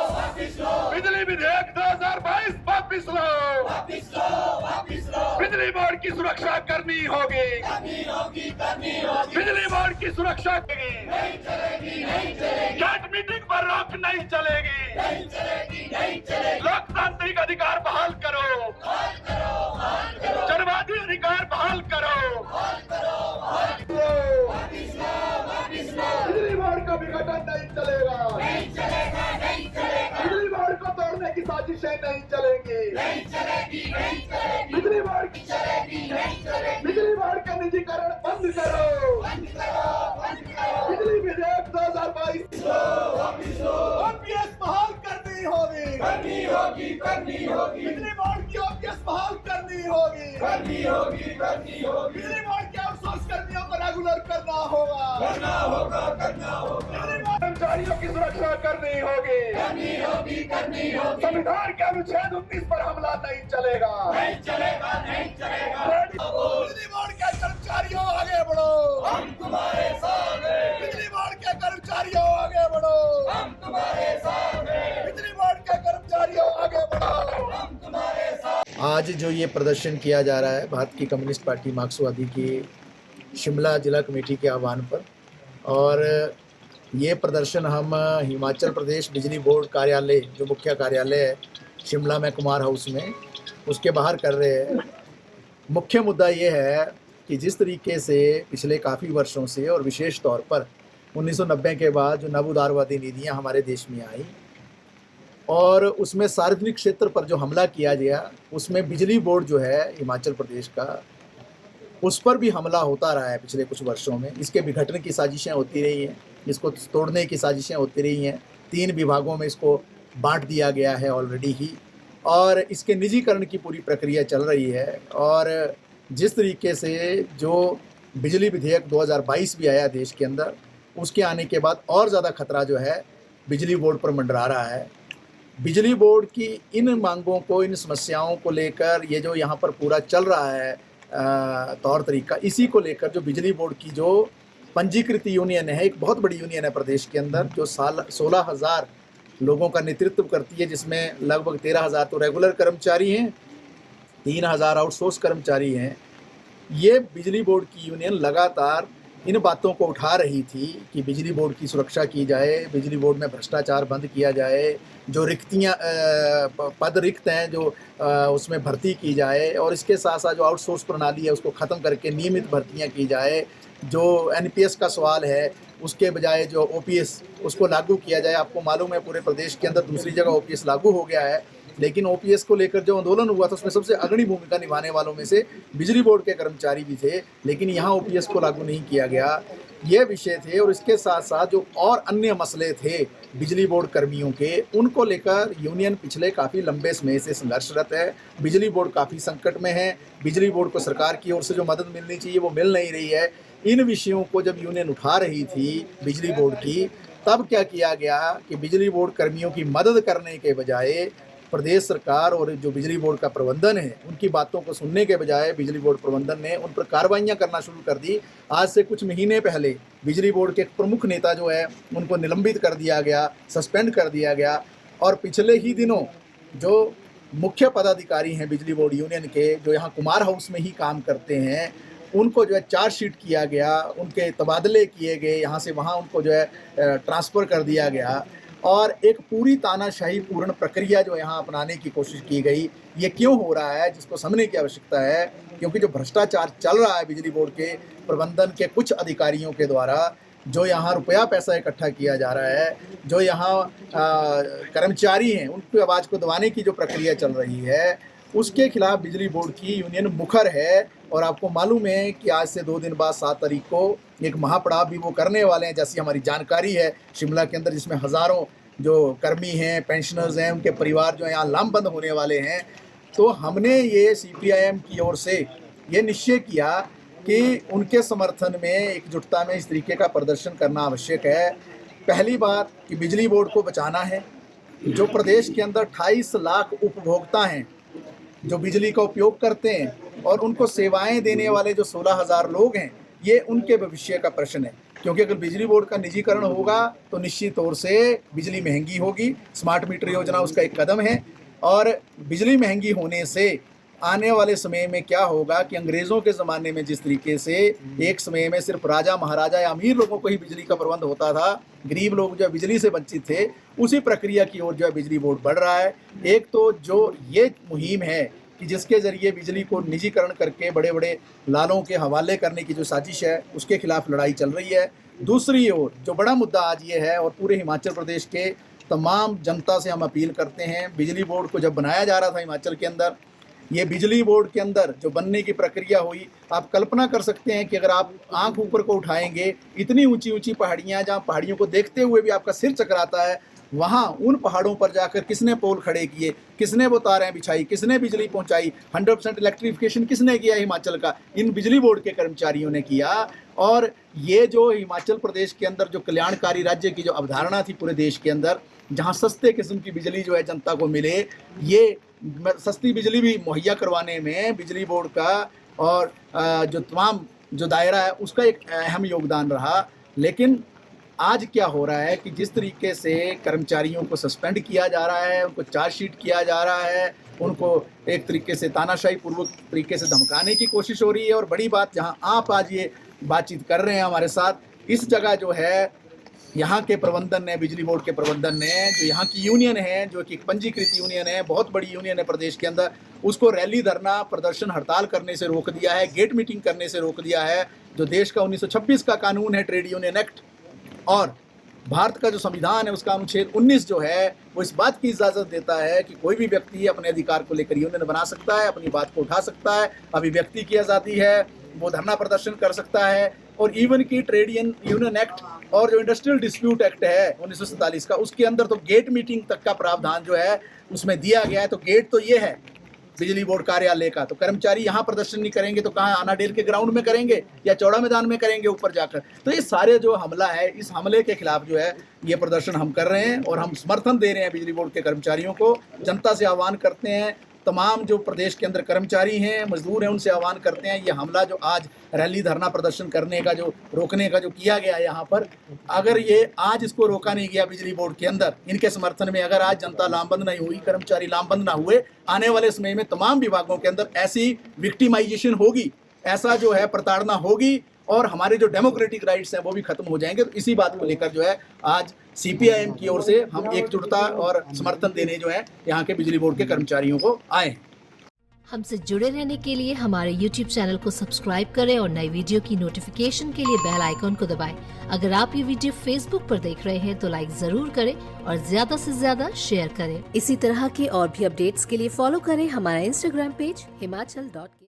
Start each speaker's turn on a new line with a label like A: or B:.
A: बिजली विधेयक 2022 वापिस लो। बिजली बोर्ड की सुरक्षा करनी होगी। बिजली बोर्ड की सुरक्षा करेगी। कैट मीटिंग पर रोक नहीं चलेगी। लोकतांत्रिक अधिकार बहाल करो। जनवादी अधिकार बहाल करो। बिजली बोर्ड का विघटन नहीं चलेगा। बिजली बोर्ड को तोड़ने की साजिशें नहीं चलेंगी। बिजली बोर्ड का निजीकरण बंद करो। बिजली विधेयक 2022 ओपीएस बहाल करनी होगी। बिजली बोर्ड की ओपीएस बहाल करनी होगी। बिजली बोर्ड के आउटसोर्स कर्मियों को रेगुलर करना होगा। कर्मचारियों की सुरक्षा करनी होगी। संविधान के अनुच्छेद 29 पर हमला नहीं चलेगा। बिजली बोर्ड के कर्मचारियों आगे बढ़ो। हम तुम्हारे साथ हैं। बिजली बोर्ड के कर्मचारियों आगे बढ़ो। हम तुम्हारे साथ हैं। बिजली बोर्ड के कर्मचारियों आगे बढ़ो। हम तुम्हारे साथ।
B: आज जो ये प्रदर्शन किया जा रहा है भारत की कम्युनिस्ट पार्टी मार्क्सवादी की शिमला जिला कमेटी के आह्वान पर, और ये प्रदर्शन हम हिमाचल प्रदेश बिजली बोर्ड कार्यालय जो मुख्य कार्यालय है शिमला में कुमार हाउस में, उसके बाहर कर रहे हैं। मुख्य मुद्दा ये है कि जिस तरीके से पिछले काफ़ी वर्षों से और विशेष तौर पर 1990 के बाद जो नव उदारवादी नीतियाँ हमारे देश में आई और उसमें सार्वजनिक क्षेत्र पर जो हमला किया गया, उसमें बिजली बोर्ड जो है हिमाचल प्रदेश का, उस पर भी हमला होता रहा है पिछले कुछ वर्षों में। इसके विघटन की साजिशें होती रही हैं, इसको तोड़ने की साजिशें होती रही हैं। 3 विभागों में इसको बांट दिया गया है ऑलरेडी ही, और इसके निजीकरण की पूरी प्रक्रिया चल रही है। और जिस तरीके से जो बिजली विधेयक 2022 भी आया देश के अंदर, उसके आने के बाद और ज़्यादा खतरा जो है बिजली बोर्ड पर मंडरा रहा है। बिजली बोर्ड की इन मांगों को, इन समस्याओं को लेकर ये जो यहाँ पर पूरा चल रहा है तौर तरीका, इसी को लेकर जो बिजली बोर्ड की जो पंजीकृत यूनियन है, एक बहुत बड़ी यूनियन है प्रदेश के अंदर, जो 16,000 लोगों का नेतृत्व करती है, जिसमें लगभग 13,000 तो रेगुलर कर्मचारी हैं, 3,000 आउटसोर्स कर्मचारी हैं। ये बिजली बोर्ड की यूनियन लगातार इन बातों को उठा रही थी कि बिजली बोर्ड की सुरक्षा की जाए, बिजली बोर्ड में भ्रष्टाचार बंद किया जाए, जो रिक्तियाँ पद रिक्त हैं जो उसमें भर्ती की जाए, और इसके साथ साथ जो आउटसोर्स प्रणाली है उसको ख़त्म करके नियमित भर्तियाँ की जाए। जो एनपीएस का सवाल है उसके बजाय जो ओपीएस उसको लागू किया जाए। आपको मालूम है पूरे प्रदेश के अंदर दूसरी जगह ओपीएस लागू हो गया है, लेकिन ओपीएस को लेकर जो आंदोलन हुआ था उसमें सबसे अग्रणी भूमिका निभाने वालों में से बिजली बोर्ड के कर्मचारी भी थे, लेकिन यहाँ ओपीएस को लागू नहीं किया गया। ये विषय थे, और इसके साथ साथ जो और अन्य मसले थे बिजली बोर्ड कर्मियों के, उनको लेकर यूनियन पिछले काफ़ी लंबे समय से संघर्षरत है। बिजली बोर्ड काफ़ी संकट में है। बिजली बोर्ड को सरकार की ओर से जो मदद मिलनी चाहिए वो मिल नहीं रही है। इन विषयों को जब यूनियन उठा रही थी बिजली बोर्ड की, तब क्या किया गया कि बिजली बोर्ड कर्मियों की मदद करने के बजाय प्रदेश सरकार और जो बिजली बोर्ड का प्रबंधन है उनकी बातों को सुनने के बजाय बिजली बोर्ड प्रबंधन ने उन पर कार्रवाइयाँ करना शुरू कर दी। आज से कुछ महीने पहले बिजली बोर्ड के एक प्रमुख नेता जो है उनको निलंबित कर दिया गया, सस्पेंड कर दिया गया, और पिछले ही दिनों जो मुख्य पदाधिकारी हैं बिजली बोर्ड यूनियन के, जो यहाँ कुमार हाउस में ही काम करते हैं, उनको जो है चार्जशीट किया गया, उनके तबादले किए गए, यहाँ से वहाँ उनको जो है ट्रांसफ़र कर दिया गया, और एक पूरी तानाशाही पूर्ण प्रक्रिया जो यहाँ अपनाने की कोशिश की गई। ये क्यों हो रहा है, जिसको समझने की आवश्यकता है, क्योंकि जो भ्रष्टाचार चल रहा है बिजली बोर्ड के प्रबंधन के कुछ अधिकारियों के द्वारा, जो यहाँ रुपया पैसा इकट्ठा किया जा रहा है, जो यहाँ कर्मचारी हैं उनकी आवाज़ को दबाने की जो प्रक्रिया चल रही है, उसके खिलाफ बिजली बोर्ड की यूनियन मुखर है। और आपको मालूम है कि आज से 2 दिन बाद 7 तारीख को एक महापड़ाव भी वो करने वाले हैं, जैसी हमारी जानकारी है शिमला के अंदर, जिसमें हज़ारों जो कर्मी हैं, पेंशनर्स हैं, उनके परिवार जो हैं यहाँ लामबंद होने वाले हैं। तो हमने ये सीपीआईएम की ओर से ये निश्चय किया कि उनके समर्थन में एकजुटता में इस तरीके का प्रदर्शन करना आवश्यक है। पहली बात कि बिजली बोर्ड को बचाना है। जो प्रदेश के अंदर 28 लाख उपभोक्ता हैं जो बिजली का उपयोग करते हैं, और उनको सेवाएं देने वाले जो 16,000 लोग हैं, ये उनके भविष्य का प्रश्न है। क्योंकि अगर बिजली बोर्ड का निजीकरण होगा तो निश्चित तौर से बिजली महंगी होगी। स्मार्ट मीटर योजना उसका एक कदम है, और बिजली महंगी होने से आने वाले समय में क्या होगा कि अंग्रेज़ों के ज़माने में जिस तरीके से एक समय में सिर्फ राजा महाराजा या अमीर लोगों को ही बिजली का प्रबंध होता था, गरीब लोग जो है बिजली से वंचित थे, उसी प्रक्रिया की ओर जो है बिजली बोर्ड बढ़ रहा है। एक तो जो ये मुहिम है कि जिसके ज़रिए बिजली को निजीकरण करके बड़े बड़े लालों के हवाले करने की जो साजिश है, उसके खिलाफ लड़ाई चल रही है। दूसरी ओर जो बड़ा मुद्दा आज ये है, और पूरे हिमाचल प्रदेश के तमाम जनता से हम अपील करते हैं, बिजली बोर्ड को जब बनाया जा रहा था हिमाचल के अंदर, ये बिजली बोर्ड के अंदर जो बनने की प्रक्रिया हुई, आप कल्पना कर सकते हैं कि अगर आप आंख ऊपर को उठाएंगे, इतनी ऊंची ऊंची पहाड़ियां, जहां पहाड़ियों को देखते हुए भी आपका सिर चकराता है, वहां उन पहाड़ों पर जाकर किसने पोल खड़े किए, किसने वो तारें बिछाई, किसने बिजली पहुंचाई, 100% इलेक्ट्रिफिकेशन किसने किया हिमाचल का? इन बिजली बोर्ड के कर्मचारियों ने किया। और ये जो हिमाचल प्रदेश के अंदर जो कल्याणकारी राज्य की जो अवधारणा थी पूरे देश के अंदर, जहाँ सस्ते किस्म की बिजली जो है जनता को मिले, ये सस्ती बिजली भी मुहैया करवाने में बिजली बोर्ड का और जो तमाम जो दायरा है उसका एक अहम योगदान रहा। लेकिन आज क्या हो रहा है कि जिस तरीके से कर्मचारियों को सस्पेंड किया जा रहा है, उनको चार्जशीट किया जा रहा है, उनको एक तरीके से तानाशाही पूर्वक तरीके से धमकाने की कोशिश हो रही है। और बड़ी बात, जहां आप आज ये बातचीत कर रहे हैं हमारे साथ, इस जगह जो है यहाँ के प्रबंधन ने, बिजली बोर्ड के प्रबंधन ने, जो यहाँ की यूनियन है, जो कि एक पंजीकृत यूनियन है, बहुत बड़ी यूनियन है प्रदेश के अंदर, उसको रैली, धरना, प्रदर्शन, हड़ताल करने से रोक दिया है, गेट मीटिंग करने से रोक दिया है। जो देश का 1926 का कानून है, ट्रेड यूनियन एक्ट, और भारत का जो संविधान है उसका अनुच्छेद 19 जो है, वो इस बात की इजाज़त देता है कि कोई भी व्यक्ति अपने अधिकार को लेकर यूनियन बना सकता है, अपनी बात को उठा सकता है, अभिव्यक्ति की आज़ादी है, वो धरना प्रदर्शन कर सकता है। और इवन की ट्रेड यूनियन एक्ट और जो इंडस्ट्रियल डिस्प्यूट एक्ट है 1947 का, उसके अंदर तो गेट मीटिंग तक का प्रावधान जो है उसमें दिया गया है। तो गेट तो ये है बिजली बोर्ड कार्यालय का, तो कर्मचारी यहाँ प्रदर्शन नहीं करेंगे तो कहाँ, अनाडेल के ग्राउंड में करेंगे या चौड़ा मैदान में करेंगे ऊपर जाकर? तो ये सारे जो हमला है, इस हमले के खिलाफ जो है ये प्रदर्शन हम कर रहे हैं, और हम समर्थन दे रहे हैं बिजली बोर्ड के कर्मचारियों को। जनता से आह्वान करते हैं, तमाम जो प्रदेश के अंदर कर्मचारी हैं, मजदूर हैं, उनसे आह्वान करते हैं, ये हमला जो आज रैली, धरना प्रदर्शन करने का, जो रोकने का जो किया गया है यहाँ पर, अगर ये आज इसको रोका नहीं गया बिजली बोर्ड के अंदर, इनके समर्थन में अगर आज जनता लामबंद नहीं हुई, कर्मचारी लामबंद ना हुए, आने वाले समय में तमाम विभागों के अंदर ऐसी विक्टिमाइजेशन होगी, ऐसा जो है प्रताड़ना होगी, और हमारे जो डेमोक्रेटिक राइट्स हैं वो भी खत्म हो जाएंगे। तो इसी बात को लेकर जो है आज CPIM की ओर से हम एकजुटता और समर्थन देने जो है यहाँ के बिजली बोर्ड के कर्मचारियों को आए हैं।
C: हमसे जुड़े रहने के लिए हमारे YouTube चैनल को सब्सक्राइब करें और नई वीडियो की नोटिफिकेशन के लिए बेल आइकॉन को दबाएं। अगर आप ये वीडियो Facebook पर देख रहे हैं तो लाइक जरूर करें और ज्यादा से ज्यादा शेयर करें। इसी तरह के और भी अपडेट्स के लिए फॉलो करें हमारा Instagram पेज himachal.ke।